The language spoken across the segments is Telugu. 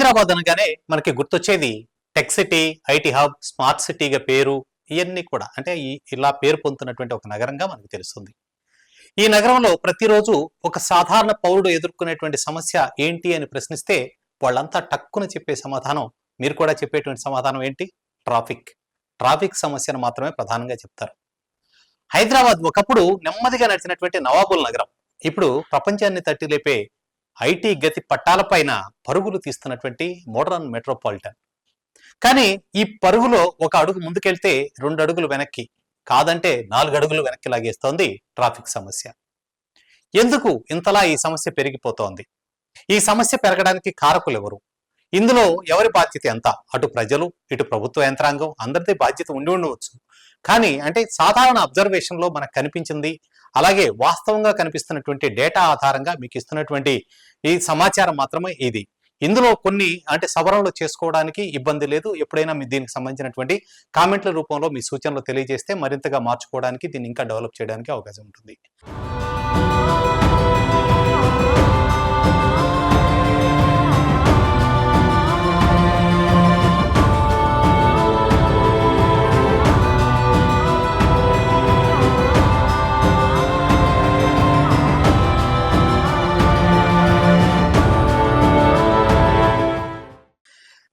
హైదరాబాద్ అనగానే మనకి గుర్తొచ్చేది tech city, IT hub, smart సిటీగా పేరు, ఇవన్నీ కూడా అంటే ఇలా పేరు పొందుతున్నటువంటి ఒక నగరంగా మనకు తెలుస్తుంది. ఈ నగరంలో ప్రతిరోజు ఒక సాధారణ పౌరుడు ఎదుర్కొనేటువంటి సమస్య ఏంటి అని ప్రశ్నిస్తే వాళ్ళంతా టక్కున చెప్పే సమాధానం, మీరు కూడా చెప్పేటువంటి సమాధానం ఏంటి? ట్రాఫిక్. ట్రాఫిక్ సమస్యను మాత్రమే ప్రధానంగా చెప్తారు. హైదరాబాద్ ఒకప్పుడు నెమ్మదిగా నడిచినటువంటి నవాబుల్ నగరం ఇప్పుడు ప్రపంచాన్ని తట్టి లేపే ఐటీ గతి పట్టాలపైన పరుగులు తీస్తున్నటువంటి మోడర్న్ మెట్రోపాలిటన్. కానీ ఈ పరుగులో ఒక అడుగు ముందుకెళ్తే 2 అడుగులు వెనక్కి, కాదంటే 4 అడుగులు వెనక్కి లాగేస్తోంది ట్రాఫిక్ సమస్య. ఎందుకు ఇంతలా ఈ సమస్య పెరిగిపోతోంది? ఈ సమస్య పెరగడానికి కారకులు ఎవరు? ఇందులో ఎవరి బాధ్యత ఎంత? అటు ప్రజలు, ఇటు ప్రభుత్వ యంత్రాంగం, అందరిది బాధ్యత ఉండి ఉండవచ్చు. కానీ అంటే సాధారణ అబ్జర్వేషన్లో మనకు కనిపించింది, అలాగే వాస్తవంగా కనిపిస్తున్నటువంటి డేటా ఆధారంగా మీకు ఇస్తున్నటువంటి ఈ సమాచారం మాత్రమే ఇది. ఇందులో కొన్ని అంటే సవరణలు చేసుకోవడానికి ఇబ్బంది లేదు. ఎప్పుడైనా మీ దీనికి సంబంధించినటువంటి కామెంట్ల రూపంలో మీ సూచనలు తెలియజేస్తే మరింతగా మార్చుకోవడానికి, దీన్ని ఇంకా డెవలప్ చేయడానికి అవకాశం ఉంటుంది.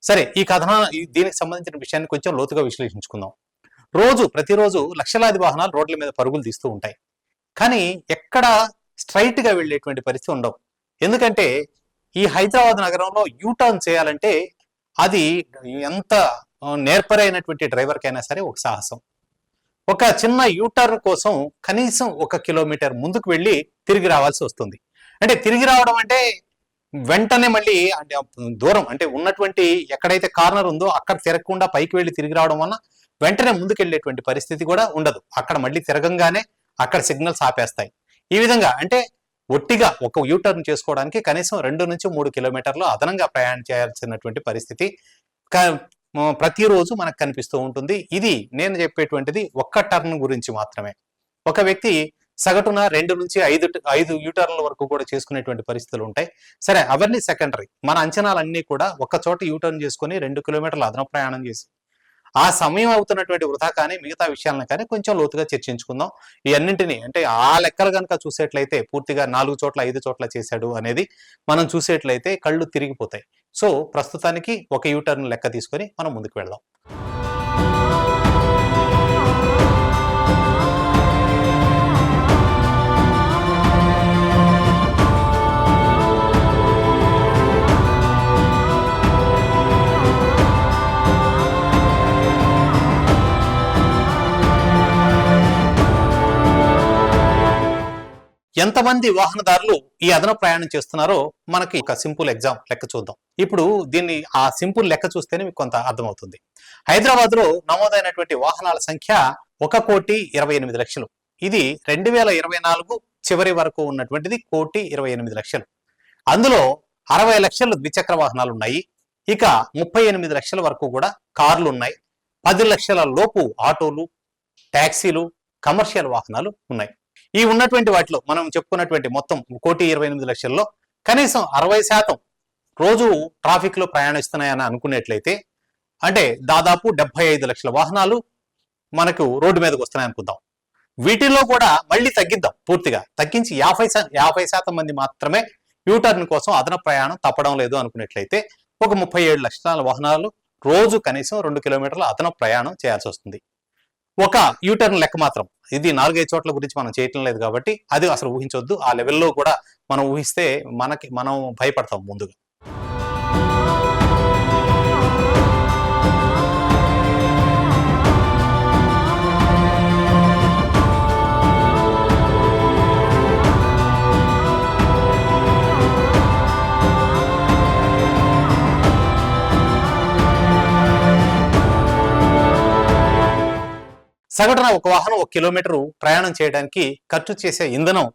సరే, ఈ కథన దీనికి సంబంధించిన విషయాన్ని కొంచెం లోతుగా విశ్లేషించుకుందాం. ప్రతిరోజు లక్షలాది వాహనాలు రోడ్ల మీద పరుగులు తీస్తూ ఉంటాయి. కానీ ఎక్కడ స్ట్రైట్ గా వెళ్ళేటువంటి పరిస్థితి ఉండవు. ఎందుకంటే ఈ హైదరాబాద్ నగరంలో యూటర్న్ చేయాలంటే అది ఎంత నేర్పరైనటువంటి డ్రైవర్కైనా సరే ఒక సాహసం. ఒక చిన్న యూటర్న్ కోసం కనీసం 1 కిలోమీటర్ ముందుకు వెళ్ళి తిరిగి రావాల్సి వస్తుంది. అంటే తిరిగి రావడం అంటే వెంటనే మళ్ళీ అంటే దూరం అంటే ఉన్నటువంటి ఎక్కడైతే కార్నర్ ఉందో అక్కడ తిరగకుండా పైకి వెళ్ళి తిరిగి రావడం వల్ల వెంటనే ముందుకెళ్ళేటువంటి పరిస్థితి కూడా ఉండదు. అక్కడ మళ్ళీ తిరగంగానే అక్కడ సిగ్నల్స్ ఆపేస్తాయి. ఈ విధంగా అంటే ఒట్టిగా ఒక యూటర్న్ చేసుకోవడానికి కనీసం 2 నుంచి 3 కిలోమీటర్లు అదనంగా ప్రయాణం చేయాల్సినటువంటి పరిస్థితి ప్రతిరోజు మనకు కనిపిస్తూ ఉంటుంది. ఇది నేను చెప్పేటువంటిది ఒక్క టర్న్ గురించి మాత్రమే. ఒక వ్యక్తి సగటున 2 నుంచి 5 యూటర్న్ల వరకు కూడా చేసుకునేటువంటి పరిస్థితులు ఉంటాయి. సరే, అవన్నీ సెకండరీ. మన అంచనాలన్నీ కూడా ఒక చోట యూటర్న్ చేసుకుని 2 కిలోమీటర్ల అదనపు ప్రయాణం చేసి ఆ సమయం అవుతున్నటువంటి వృధా కానీ మిగతా విషయాలను కానీ కొంచెం లోతుగా చర్చించుకుందాం. ఈ అన్నింటినీ అంటే ఆ లెక్కలు కనుక చూసేట్లయితే పూర్తిగా 4 చోట్ల 5 చోట్ల చేశాడు అనేది మనం చూసేట్లయితే కళ్ళు తిరిగిపోతాయి. సో ప్రస్తుతానికి ఒక యూటర్న్ లెక్క తీసుకొని మనం ముందుకు వెళ్దాం. ఎంతమంది వాహనదారులు ఈ అదనపు ప్రయాణం చేస్తున్నారో మనకి ఒక సింపుల్ ఎగ్జాంపుల్ లెక్క చూద్దాం. ఇప్పుడు దీన్ని ఆ సింపుల్ లెక్క చూస్తేనే మీకు కొంత అర్థమవుతుంది. హైదరాబాద్ లో నమోదైనటువంటి వాహనాల సంఖ్య 1,28,00,000. ఇది 2024 చివరి వరకు ఉన్నటువంటిది 1,28,00,000. అందులో 60 లక్షలు ద్విచక్ర వాహనాలు ఉన్నాయి. ఇక 38 లక్షల వరకు కూడా కార్లు ఉన్నాయి. 10 లక్షల లోపు ఆటోలు, ట్యాక్సీలు, కమర్షియల్ వాహనాలు ఉన్నాయి. ఈ ఉన్నటువంటి వాటిలో మనం చెప్పుకున్నటువంటి మొత్తం 1,28,00,000లో కనీసం 60% రోజు ట్రాఫిక్ లో ప్రయాణిస్తున్నాయని అనుకునేట్లయితే అంటే దాదాపు 75 లక్షల వాహనాలు మనకు రోడ్డు మీదకి వస్తున్నాయి అనుకుందాం. వీటిల్లో కూడా మళ్ళీ తగ్గిద్దాం, పూర్తిగా తగ్గించి 50% మంది మాత్రమే యూటర్న్ కోసం అదనపు ప్రయాణం తప్పడం లేదు అనుకునేట్లయితే ఒక 37 లక్షల వాహనాలు రోజు కనీసం 2 కిలోమీటర్ల అదనపు ప్రయాణం చేయాల్సి వస్తుంది. ఒక యూటర్న్ లెక్క మాత్రం ఇది 4-5 చోట్ల గురించి మనం చేయటం లేదు కాబట్టి అది అసలు ఊహించొద్దు. ఆ లెవెల్లో కూడా మనం ఊహిస్తే మనం భయపడతాం ముందుగా. సగటున ఒక వాహనం 1 కిలోమీటరు ప్రయాణం చేయడానికి ఖర్చు చేసే ఇంధనం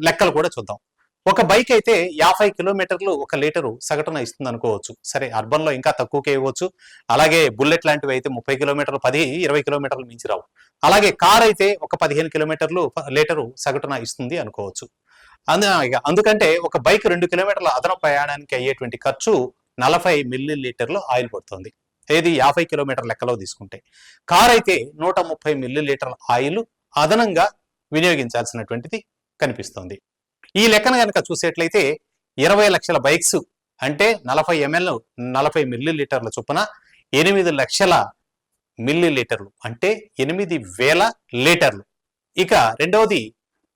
లెక్కలు కూడా చూద్దాం. ఒక బైక్ అయితే 50 కిలోమీటర్లు 1 లీటరు సగటున ఇస్తుంది అనుకోవచ్చు. సరే, అర్బన్ లో ఇంకా తక్కువకే ఇవ్వచ్చు. అలాగే బుల్లెట్ లాంటివి అయితే 30 కిలోమీటర్లు 10-20 కిలోమీటర్లు మించి రావు. అలాగే కార్ అయితే ఒక 15 కిలోమీటర్లు లీటరు సగటున ఇస్తుంది అనుకోవచ్చు. అందుకంటే ఒక బైక్ 2 కిలోమీటర్ల అదనపు ప్రయాణానికి అయ్యేటువంటి ఖర్చు 40 మిల్లీ లీటర్లు ఆయిల్ పడుతుంది. ఏది 50 కిలోమీటర్ లెక్కలో తీసుకుంటే. కార్ అయితే 130 మిల్లీ లీటర్ల ఆయిల్ అదనంగా వినియోగించాల్సినటువంటిది కనిపిస్తోంది. ఈ లెక్కన కనుక చూసేట్లయితే 20 లక్షల బైక్స్ అంటే 40 ఎంఎల్ 40 మిల్లీ లీటర్ల చొప్పున 8 లక్షల మిల్లీ లీటర్లు అంటే 8,000 లీటర్లు. ఇక రెండవది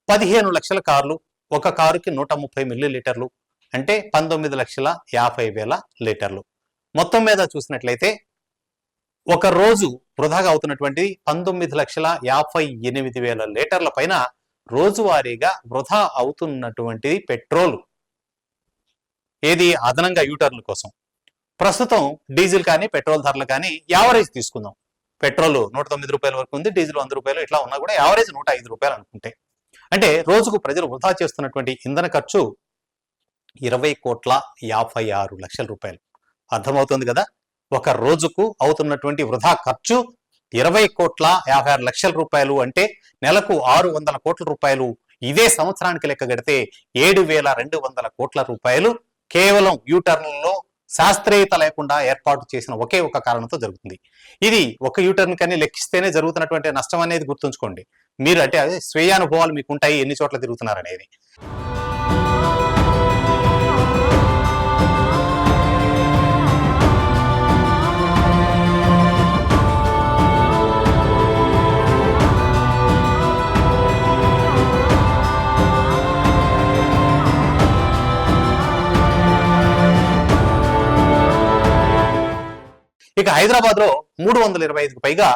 15 లక్షల కార్లు, ఒక కారుకి 130 మిల్లీ లీటర్లు అంటే 19,50,000 లీటర్లు. మొత్తం మీద చూసినట్లయితే ఒక రోజు వృధాగా అవుతున్నటువంటి 19,58,000 లీటర్ల పైన రోజువారీగా వృధా అవుతున్నటువంటిది పెట్రోల్. ఏది అదనంగా యూటర్న్ కోసం. ప్రస్తుతం డీజిల్ కానీ పెట్రోల్ ధరలు కానీ యావరేజ్ తీసుకుందాం. పెట్రోల్ 109 రూపాయల వరకు ఉంది, డీజిల్ 100 రూపాయలు ఇట్లా ఉన్నా కూడా యావరేజ్ 105 రూపాయలు అనుకుంటే, అంటే రోజుకు ప్రజలు వృధా చేస్తున్నటువంటి ఇంధన ఖర్చు 20,56,00,000 రూపాయలు. అర్థమవుతుంది కదా, ఒక రోజుకు అవుతున్నటువంటి వృధా ఖర్చు 20,56,00,000 రూపాయలు అంటే నెలకు 600 కోట్ల రూపాయలు. ఇదే సంవత్సరానికి లెక్క గడితే 7,200 కోట్ల రూపాయలు కేవలం యూటర్న్లలో శాస్త్రీయత లేకుండా ఏర్పాటు చేసిన ఒకే ఒక కారణంతో జరుగుతుంది. ఇది ఒక యూటర్న్ కానీ లెక్కిస్తేనే జరుగుతున్నటువంటి నష్టం అనేది గుర్తుంచుకోండి. మీరు అంటే అదే స్వీయ అనుభవాలు మీకు ఉంటాయి, ఎన్ని చోట్ల తిరుగుతున్నారనేది. ఇక హైదరాబాద్ లో 325కు పైగా,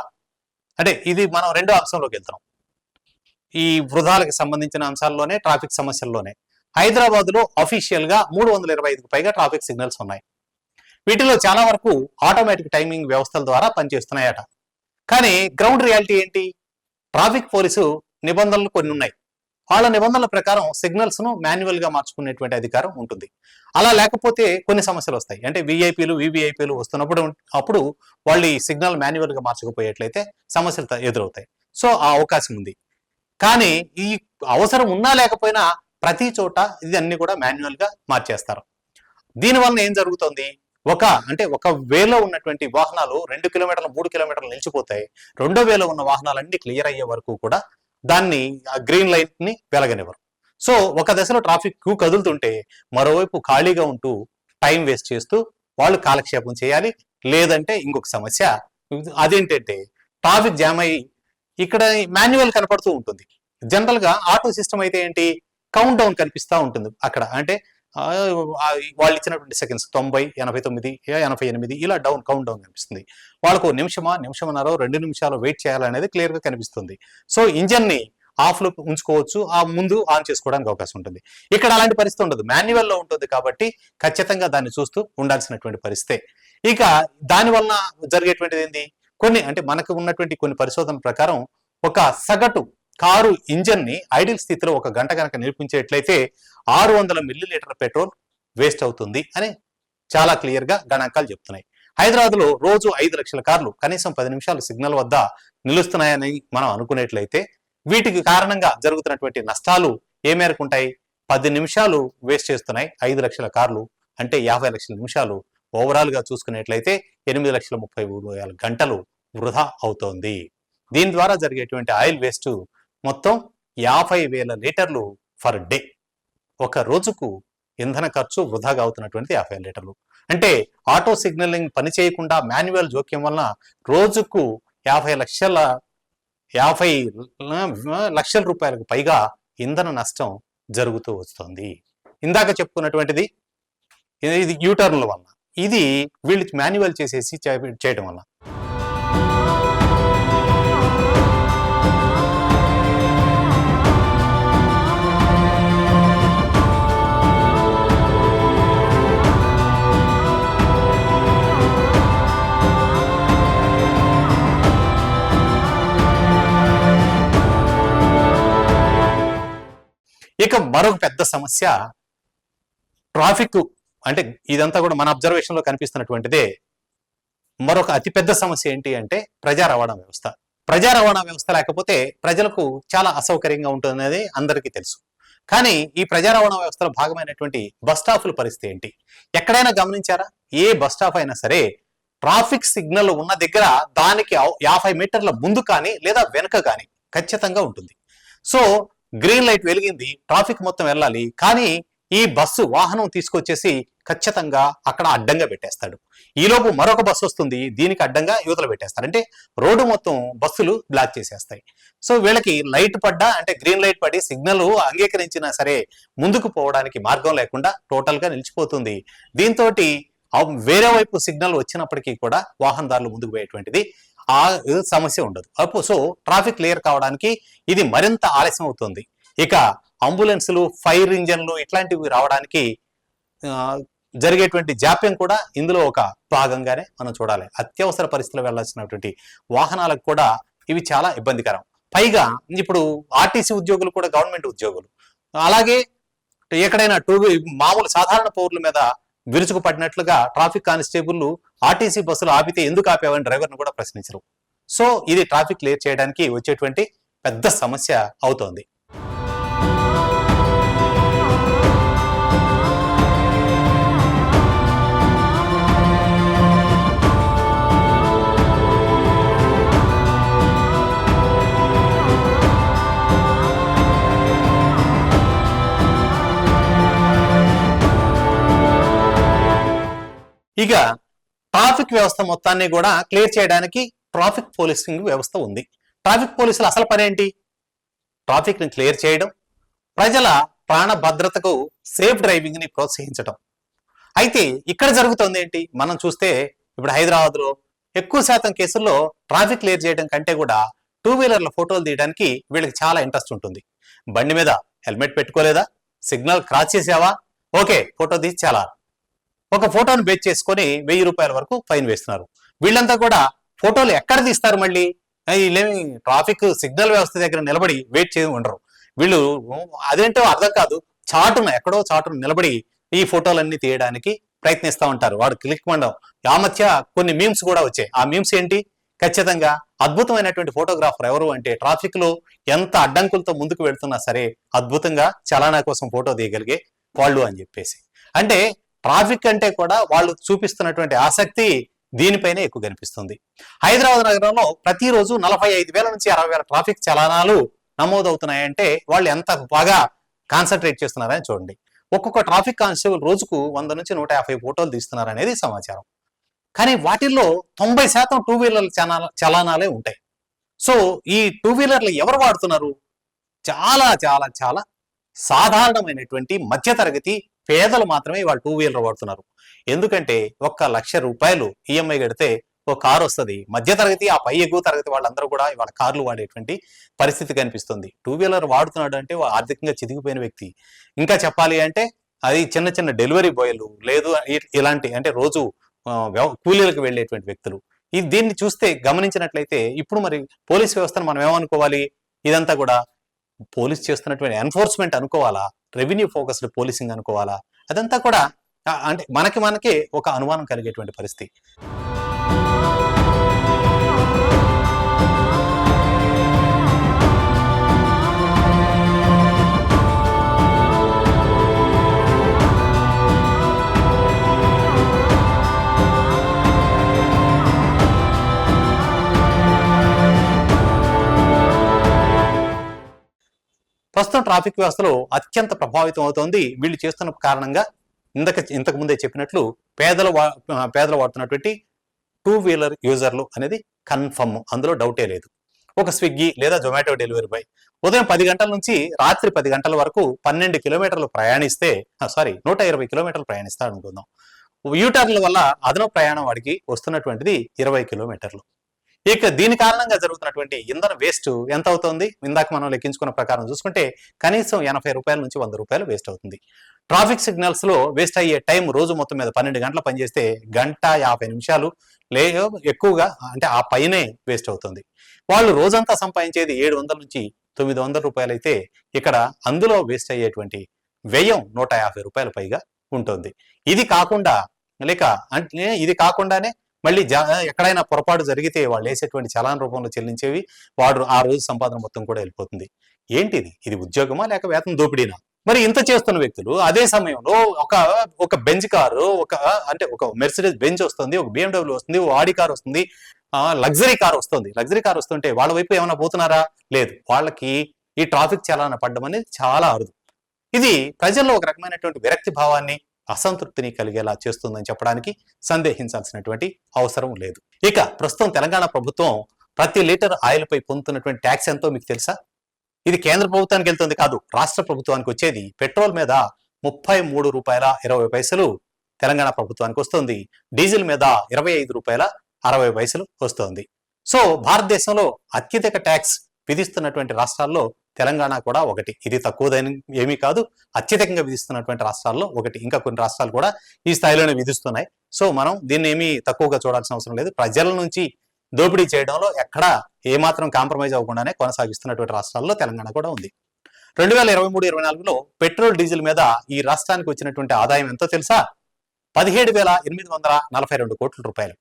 అంటే ఇది మనం రెండో అంశంలోకి వెళ్తున్నాం. ఈ వృధాలకు సంబంధించిన అంశాల్లోనే, ట్రాఫిక్ సమస్యల్లోనే హైదరాబాద్ లో అఫీషియల్ గా 325కు పైగా ట్రాఫిక్ సిగ్నల్స్ ఉన్నాయి. వీటిలో చాలా వరకు ఆటోమేటిక్ టైమింగ్ వ్యవస్థల ద్వారా పనిచేస్తున్నాయట. కానీ గ్రౌండ్ రియాలిటీ ఏంటి? ట్రాఫిక్ పోలీసు నిబంధనలు కొన్ని ఉన్నాయి. వాళ్ళ నిబంధనల ప్రకారం సిగ్నల్స్ ను మాన్యువల్ గా మార్చుకునేటువంటి అధికారం ఉంటుంది. అలా లేకపోతే కొన్ని సమస్యలు వస్తాయి. అంటే విఐపీలు వివిఐపీలు వస్తున్నప్పుడు అప్పుడు వాళ్ళు ఈ సిగ్నల్ మాన్యువల్ గా మార్చకపోయేట్లయితే సమస్యలు ఎదురవుతాయి. సో ఆ అవకాశం ఉంది. కానీ ఈ అవసరం ఉన్నా లేకపోయినా ప్రతి చోట ఇది అన్ని కూడా మాన్యువల్ గా మార్చేస్తారు. దీనివల్ల ఏం జరుగుతుంది? ఒక వేలో ఉన్నటువంటి వాహనాలు 2 కిలోమీటర్లు 3 కిలోమీటర్లు నిలిచిపోతాయి. 2వ వేలో ఉన్న వాహనాలన్నీ క్లియర్ అయ్యే వరకు కూడా దాన్ని గ్రీన్ లైట్ ని వెలగనివ్వరు. సో ఒక దశలో ట్రాఫిక్ కదులుతుంటే మరోవైపు ఖాళీగా ఉంటూ టైం వేస్ట్ చేస్తూ వాళ్ళు కాలక్షేపం చేయాలి. లేదంటే ఇంకొక సమస్య అదేంటంటే ట్రాఫిక్ జామ్ అయ్యి ఇక్కడ మాన్యువల్ కనపడుతూ ఉంటుంది. జనరల్ గా ఆటో సిస్టమ్ అయితే ఏంటి, కౌంట్ డౌన్ కనిపిస్తూ ఉంటుంది అక్కడ. అంటే వాళ్ళు ఇచ్చినటువంటి సెకండ్స్ 90, 89, 88 ఇలా కౌంట్ డౌన్ కనిపిస్తుంది. వాళ్ళకు నిమిషమన్నర 2 నిమిషాలు వెయిట్ చేయాలనేది క్లియర్ గా కనిపిస్తుంది. సో ఇంజన్ ని ఆఫ్ లో ఉంచుకోవచ్చు, ఆ ముందు ఆన్ చేసుకోవడానికి అవకాశం ఉంటుంది. ఇక్కడ అలాంటి పరిస్థితి ఉండదు, మాన్యువల్ లో ఉంటుంది కాబట్టి ఖచ్చితంగా దాన్ని చూస్తూ ఉండాల్సినటువంటి పరిస్థితే. ఇక దాని వలన జరిగేటువంటిది ఏంటి, మనకు ఉన్నటువంటి కొన్ని పరిశోధనల ప్రకారం ఒక సగటు కారు ఇంజన్ ని ఐడిల్ స్థితిలో 1 గంట కనుక నిలిపించేట్లయితే 600 మిల్లీ లీటర్ పెట్రోల్ వేస్ట్ అవుతుంది అని చాలా క్లియర్ గా గణాంకాలు చెప్తున్నాయి. హైదరాబాద్ లో రోజు 5 లక్షల కార్లు కనీసం 10 నిమిషాలు సిగ్నల్ వద్ద నిలుస్తున్నాయని మనం అనుకునేట్లయితే వీటికి కారణంగా జరుగుతున్నటువంటి నష్టాలు ఏ మేరకు ఉంటాయి? 10 నిమిషాలు వేస్ట్ చేస్తున్నాయి 5 లక్షల కార్లు అంటే 50 లక్షల నిమిషాలు. ఓవరాల్ గా చూసుకునేట్లయితే 8,33,000 గంటలు వృధా అవుతోంది. దీని ద్వారా జరిగేటువంటి ఆయిల్ వేస్ట్ మొత్తం 50,000 లీటర్లు ఫర్ డే. ఒక రోజుకు ఇంధన ఖర్చు వృధాగా అవుతున్నటువంటి 50 లీటర్లు. అంటే ఆటో సిగ్నలింగ్ పని చేయకుండా మాన్యువల్ జోక్యం వలన రోజుకు 50 లక్షల రూపాయలకు పైగా ఇంధన నష్టం జరుగుతూ వస్తుంది. ఇందాక చెప్పుకున్నటువంటిది ఇది యూటర్న్ల వల్ల, ఇది వీళ్ళు మాన్యువల్ చేసేసి చేయడం వల్ల. ఇక మరొక పెద్ద సమస్య ట్రాఫిక్, అంటే ఇదంతా కూడా మన అబ్జర్వేషన్ లో కనిపిస్తున్నటువంటిదే. మరొక అతిపెద్ద సమస్య ఏంటి అంటే ప్రజా రవాణా వ్యవస్థ. ప్రజా రవాణా వ్యవస్థ లేకపోతే ప్రజలకు చాలా అసౌకర్యంగా ఉంటుందనేది అందరికీ తెలుసు. కానీ ఈ ప్రజా రవాణా వ్యవస్థలో భాగమైనటువంటి బస్ స్టాపుల పరిస్థితి ఏంటి? ఎక్కడైనా గమనించారా? ఏ బస్ స్టాప్ అయినా సరే ట్రాఫిక్ సిగ్నల్ ఉన్న దగ్గర దానికి 50 మీటర్ల ముందు కానీ లేదా వెనుక కానీ ఖచ్చితంగా ఉంటుంది. సో గ్రీన్ లైట్ వెలిగింది, ట్రాఫిక్ మొత్తం వెళ్ళాలి, కానీ ఈ బస్సు వాహనం తీసుకొచ్చేసి ఖచ్చితంగా అక్కడ అడ్డంగా పెట్టేస్తాడు. ఈలోపు మరొక బస్సు వస్తుంది, దీనికి అడ్డంగా యువతల పెట్టేస్తారు. అంటే రోడ్డు మొత్తం బస్సులు బ్లాక్ చేసేస్తాయి. సో వీళ్ళకి లైట్ పడ్డా, అంటే గ్రీన్ లైట్ పడి సిగ్నల్ అంగీకరించినా సరే ముందుకు పోవడానికి మార్గం లేకుండా టోటల్ గా నిలిచిపోతుంది. దీంతో వేరే వైపు సిగ్నల్ వచ్చినప్పటికీ కూడా వాహనదారులు ముందుకు పోయేటువంటిది ఆ సమస్య ఉండదు. సో ట్రాఫిక్ క్లియర్ కావడానికి ఇది మరింత ఆలస్యం అవుతుంది. ఇక అంబులెన్సులు, ఫైర్ ఇంజన్లు ఇట్లాంటివి రావడానికి జరిగేటువంటి జాప్యం కూడా ఇందులో ఒక భాగంగానే మనం చూడాలి. అత్యవసర పరిస్థితుల్లో వెళ్లాల్సినటువంటి వాహనాలకు కూడా ఇవి చాలా ఇబ్బందికరం. పైగా ఇప్పుడు ఆర్టీసీ ఉద్యోగులు కూడా గవర్నమెంట్ ఉద్యోగులు, అలాగే ఎక్కడైనా మామూలు సాధారణ పౌరుల మీద విరుచుకు పడినట్లుగా ట్రాఫిక్ కానిస్టేబుల్ ఆర్టీసీ బస్సులు ఆపితే ఎందుకు ఆపేవని డ్రైవర్ను కూడా ప్రశ్నించరు. సో ఇది ట్రాఫిక్ క్లియర్ చేయడానికి వచ్చేటువంటి పెద్ద సమస్య అవుతోంది. ఇక ట్రాఫిక్ వ్యవస్థ మొత్తాన్ని కూడా క్లియర్ చేయడానికి ట్రాఫిక్ పోలీసింగ్ వ్యవస్థ ఉంది. ట్రాఫిక్ పోలీసులు అసలు పనేంటి? ట్రాఫిక్ ని క్లియర్ చేయడం, ప్రజల ప్రాణ భద్రతకు సేఫ్ డ్రైవింగ్ ని ప్రోత్సహించడం. అయితే ఇక్కడ జరుగుతుంది ఏంటి? మనం చూస్తే ఇప్పుడు హైదరాబాద్ లో ఎక్కువ శాతం కేసుల్లో ట్రాఫిక్ క్లియర్ చేయడం కంటే కూడా 2 వీలర్ల ఫోటోలు తీయడానికి వీళ్ళకి చాలా ఇంట్రెస్ట్ ఉంటుంది. బండి మీద హెల్మెట్ పెట్టుకోలేదా, సిగ్నల్ క్రాస్ చేసావా, ఓకే ఫోటో తీసి చాలా, ఒక ఫోటోను బేస్ చేసుకొని 1000 రూపాయల వరకు ఫైన్ వేస్తున్నారు. వీళ్ళంతా కూడా ఫోటోలు ఎక్కడ తీస్తారు? మళ్ళీ వీళ్ళేమి ట్రాఫిక్ సిగ్నల్ వ్యవస్థ దగ్గర నిలబడి వెయిట్ చేసి ఉండరు. వీళ్ళు అదేంటో అర్థం కాదు, ఎక్కడో చాటును నిలబడి ఈ ఫోటోలన్నీ తీయడానికి ప్రయత్నిస్తూ ఉంటారు. వాడు క్లిక్ మండం. ఆ మధ్య కొన్ని మీమ్స్ కూడా వచ్చాయి. ఆ మీమ్స్ ఏంటి? ఖచ్చితంగా అద్భుతమైనటువంటి ఫోటోగ్రాఫర్ ఎవరు అంటే ట్రాఫిక్ లో ఎంత అడ్డంకులతో ముందుకు వెళ్తున్నా సరే అద్భుతంగా చలానా కోసం ఫోటో తీయగలిగే వాళ్ళు అని చెప్పేసి. అంటే ట్రాఫిక్ అంటే కూడా వాళ్ళు చూపిస్తున్నటువంటి ఆసక్తి దీనిపైనే ఎక్కువ కనిపిస్తుంది. హైదరాబాద్ నగరంలో ప్రతిరోజు 45,000 నుంచి 60,000 ట్రాఫిక్ చలనాలు నమోదవుతున్నాయంటే వాళ్ళు ఎంత బాగా కాన్సన్ట్రేట్ చేస్తున్నారని చూడండి. ఒక్కొక్క ట్రాఫిక్ కానిస్టేబుల్ రోజుకు 100 నుంచి 150 ఫోటోలు తీస్తున్నారనేది సమాచారం. కానీ వాటిల్లో 90% 2 వీలర్ల చలానాలే ఉంటాయి. సో ఈ 2 వీలర్లు ఎవరు వాడుతున్నారు? చాలా చాలా చాలా సాధారణమైనటువంటి మధ్యతరగతి పేదలు మాత్రమే వాళ్ళు 2 వీలర్ వాడుతున్నారు. ఎందుకంటే 1,00,000 రూపాయలు ఈఎంఐ కడితే ఒక కారు వస్తుంది. మధ్యతరగతి, ఆ పై ఎగువ తరగతి వాళ్ళందరూ కూడా ఇవాళ కార్లు వాడేటువంటి పరిస్థితి కనిపిస్తుంది. 2 వీలర్ వాడుతున్నాడు అంటే ఆర్థికంగా చితికిపోయిన వ్యక్తి. ఇంకా చెప్పాలి అంటే అది చిన్న చిన్న డెలివరీ బాయ్లు, లేదు ఇలాంటి అంటే రోజు కూలీలకు వెళ్ళేటువంటి వ్యక్తులు. దీన్ని చూస్తే గమనించినట్లయితే ఇప్పుడు మరి పోలీస్ వ్యవస్థను మనం ఏమనుకోవాలి? ఇదంతా కూడా పోలీస్ చేస్తున్నటువంటి ఎన్ఫోర్స్మెంట్ అనుకోవాలా, రెవెన్యూ ఫోకస్డ్ పోలీసింగ్ అనుకోవాలా? అదంతా కూడా అంటే మనకే ఒక అనుమానం కలిగేటువంటి పరిస్థితి. ప్రస్తుతం ట్రాఫిక్ వ్యవస్థలో అత్యంత ప్రభావితం అవుతోంది వీళ్ళు చేస్తున్న కారణంగా. ఇంతకు ముందే చెప్పినట్లు పేదలు వాడుతున్నటువంటి 2 వీలర్ యూజర్లు అనేది కన్ఫర్మ్, అందులో డౌటే లేదు. ఒక స్విగ్గీ లేదా జొమాటో డెలివరీ బాయ్ ఉదయం 10 గంటల నుంచి రాత్రి 10 గంటల వరకు 12 కిలోమీటర్లు ప్రయాణిస్తే 120 కిలోమీటర్లు ప్రయాణిస్తాడు అనుకుందాం. యూటర్న్ల వల్ల అదనపు ప్రయాణం వాడికి వస్తున్నటువంటిది 20 కిలోమీటర్లు. ఇక దీని కారణంగా జరుగుతున్నటువంటి ఇంధన వేస్ట్ ఎంత అవుతుంది? ఇందాక మనం లెక్కించుకున్న ప్రకారం చూసుకుంటే కనీసం 80 రూపాయల నుంచి 100 రూపాయలు వేస్ట్ అవుతుంది. ట్రాఫిక్ సిగ్నల్స్ లో వేస్ట్ అయ్యే టైం రోజు మొత్తం మీద 12 గంటలు పనిచేస్తే 1:50 నిమిషాలు ఎక్కువగా అంటే ఆ పైనే వేస్ట్ అవుతుంది. వాళ్ళు రోజంతా సంపాదించేది 700 నుంచి 900 రూపాయలు అయితే ఇక్కడ అందులో వేస్ట్ అయ్యేటువంటి వ్యయం 150 రూపాయల పైగా ఉంటుంది. ఇది కాకుండానే మళ్ళీ ఎక్కడైనా పొరపాటు జరిగితే వాళ్ళు వేసేటువంటి చలాన్ రూపంలో చెల్లించేవి వాడు ఆ రోజు సంపాదన మొత్తం కూడా వెళ్ళిపోతుంది. ఏంటిది? ఇది ఉద్యోగమా లేక వేతన దోపిడీనా? మరి ఇంత చేస్తున్న వ్యక్తులు అదే సమయంలో ఒక ఒక బెంజ్ కారు, ఒక మెర్సిడెస్ బెంజ్ వస్తుంది, ఒక BMW వస్తుంది, ఒక ఆడి కార్ వస్తుంది, లగ్జరీ కార్ వస్తుంది. లగ్జరీ కార్ వస్తుంటే వాళ్ళ వైపు ఏమైనా పోతున్నారా? లేదు. వాళ్ళకి ఈ ట్రాఫిక్ చలాన పడ్డం అనేది చాలా అరుదు. ఇది ప్రజల్లో ఒక రకమైనటువంటి విరక్తి భావాన్ని, అసంతృప్తిని కలిగేలా చేస్తుందని చెప్పడానికి సందేహించాల్సినటువంటి అవసరం లేదు. ఇక ప్రస్తుతం తెలంగాణ ప్రభుత్వం ప్రతి లీటర్ ఆయిల్ పై పొందుతున్నటువంటి ట్యాక్స్ ఎంతో మీకు తెలుసా? ఇది కేంద్ర ప్రభుత్వానికి వెళ్తుంది కాదు, రాష్ట్ర ప్రభుత్వానికి వచ్చేది. పెట్రోల్ మీద ₹33.20 తెలంగాణ ప్రభుత్వానికి వస్తుంది. డీజిల్ మీద ₹25.60 వస్తుంది. సో భారతదేశంలో అత్యధిక ట్యాక్స్ విధిస్తున్నటువంటి రాష్ట్రాల్లో తెలంగాణ కూడా ఒకటి. ఇది తక్కువదని ఏమీ కాదు, అత్యధికంగా విధిస్తున్నటువంటి రాష్ట్రాల్లో ఒకటి. ఇంకా కొన్ని రాష్ట్రాలు కూడా ఈ స్థాయిలోనే విధిస్తున్నాయి. సో మనం దీన్ని ఏమీ తక్కువగా చూడాల్సిన అవసరం లేదు. ప్రజల నుంచి దోపిడీ చేయడంలో ఎక్కడా ఏమాత్రం కాంప్రమైజ్ అవ్వకుండానే కొనసాగిస్తున్నటువంటి రాష్ట్రాల్లో తెలంగాణ కూడా ఉంది. 2023-24లో పెట్రోల్ డీజిల్ మీద ఈ రాష్ట్రానికి వచ్చినటువంటి ఆదాయం ఎంతో తెలుసా? 17,842 కోట్ల రూపాయలు.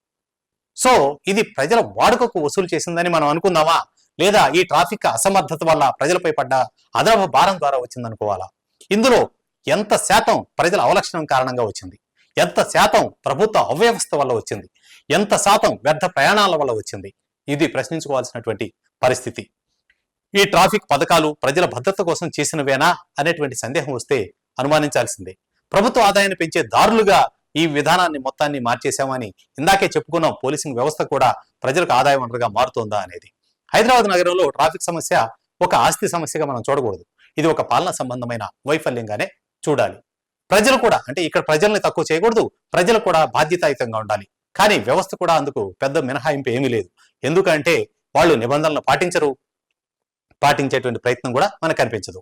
సో ఇది ప్రజల వాడుకకు వసూలు చేసిందని మనం అనుకుందామా, లేదా ఈ ట్రాఫిక్ అసమర్థత వల్ల ప్రజలపై పడ్డ అదనపు భారం ద్వారా వచ్చిందనుకోవాలా? ఇందులో ఎంత శాతం ప్రజల అవలక్షణం కారణంగా వచ్చింది, ఎంత శాతం ప్రభుత్వ అవ్యవస్థ వల్ల వచ్చింది, ఎంత శాతం వ్యర్థ ప్రయాణాల వల్ల వచ్చింది, ఇది ప్రశ్నించుకోవాల్సినటువంటి పరిస్థితి. ఈ ట్రాఫిక్ పథకాలు ప్రజల భద్రత కోసం చేసినవేనా అనేటువంటి సందేహం వస్తే అనుమానించాల్సిందే. ప్రభుత్వ ఆదాయాన్ని పెంచే దారులుగా ఈ విధానాన్ని మొత్తాన్ని మార్చేశామని ఇందాకే చెప్పుకున్నాం. పోలీసింగ్ వ్యవస్థ కూడా ప్రజలకు ఆదాయ వనరుగా మారుతోందా అనేది. హైదరాబాద్ నగరంలో ట్రాఫిక్ సమస్య ఒక ఆస్తి సమస్యగా మనం చూడకూడదు. ఇది ఒక పాలన సంబంధమైన వైఫల్యంగానే చూడాలి. ప్రజలు కూడా, అంటే ఇక్కడ ప్రజల్ని తక్కువ చేయకూడదు, ప్రజలు కూడా బాధ్యతాయుతంగా ఉండాలి. కానీ వ్యవస్థ కూడా అందుకు పెద్ద మినహాయింపు ఏమీ లేదు. ఎందుకంటే వాళ్ళు నిబంధనలను పాటించరు, పాటించేటువంటి ప్రయత్నం కూడా మనకు కనిపించదు.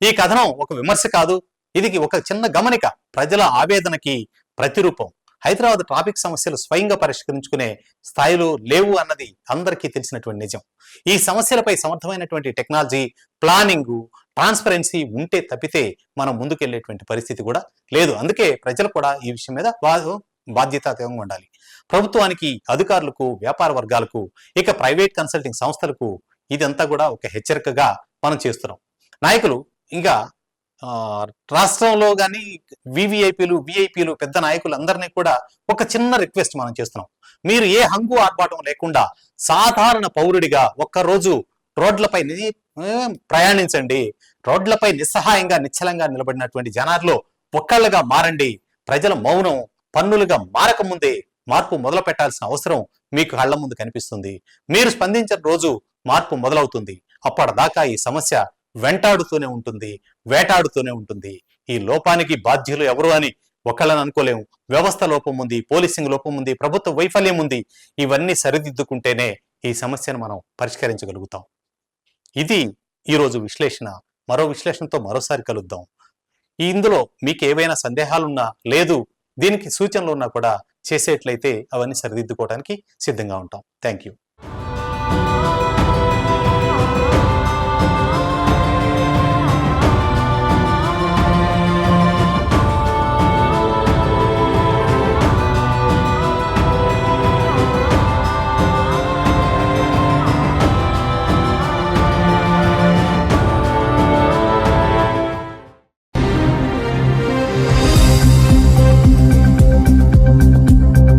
ఈ కథనం ఒక విమర్శ కాదు, ఇది ఒక చిన్న గమనిక, ప్రజల ఆవేదనకి ప్రతిరూపం. హైదరాబాద్ ట్రాఫిక్ సమస్యలు స్వయంగా పరిష్కరించుకునే స్థాయిలో లేవు అన్నది అందరికీ తెలిసినటువంటి నిజం. ఈ సమస్యలపై సమర్థమైనటువంటి టెక్నాలజీ, ప్లానింగ్, ట్రాన్స్పరెన్సీ ఉంటే తప్పితే మనం ముందుకెళ్లేటువంటి పరిస్థితి కూడా లేదు. అందుకే ప్రజలు కూడా ఈ విషయం మీద బాధ్యతాయుతంగా ఉండాలి. ప్రభుత్వానికి, అధికారులకు, వ్యాపార వర్గాలకు, ఇక ప్రైవేట్ కన్సల్టింగ్ సంస్థలకు ఇదంతా కూడా ఒక హెచ్చరికగా మనం చేస్తున్నాం. నాయకులు ఇంకా రాష్ట్రంలో కానీ విఐపీలు పెద్ద నాయకులు అందరినీ కూడా ఒక చిన్న రిక్వెస్ట్ మనం చేస్తున్నాం. మీరు ఏ హంగు ఆర్భాటం లేకుండా సాధారణ పౌరుడిగా ఒక్కరోజు రోడ్లపై ప్రయాణించండి. రోడ్లపై నిస్సహాయంగా నిశ్చలంగా నిలబడినటువంటి జనాల్లో ఒక్కళ్ళగా మారండి. ప్రజల మౌనం పన్నులుగా మారకముందే మార్పు మొదలు పెట్టాల్సిన అవసరం మీకు కళ్ళ ముందు కనిపిస్తుంది. మీరు స్పందించిన రోజు మార్పు మొదలవుతుంది. అప్పటిదాకా ఈ సమస్య వెంటాడుతూనే ఉంటుంది, వేటాడుతూనే ఉంటుంది. ఈ లోపానికి బాధ్యులు ఎవరు అని ఒకళ్ళని అనుకోలేము. వ్యవస్థ లోపం ఉంది, పోలీసింగ్ లోపం ఉంది, ప్రభుత్వ వైఫల్యం ఉంది. ఇవన్నీ సరిదిద్దుకుంటేనే ఈ సమస్యను మనం పరిష్కరించగలుగుతాం. ఇది ఈరోజు విశ్లేషణ. మరో విశ్లేషణతో మరోసారి కలుద్దాం. ఇందులో మీకు ఏవైనా సందేహాలున్నా, లేదు దీనికి సూచనలు ఉన్నా కూడా చేసేట్లయితే అవన్నీ సరిదిద్దుకోవడానికి సిద్ధంగా ఉంటాం. Thank you.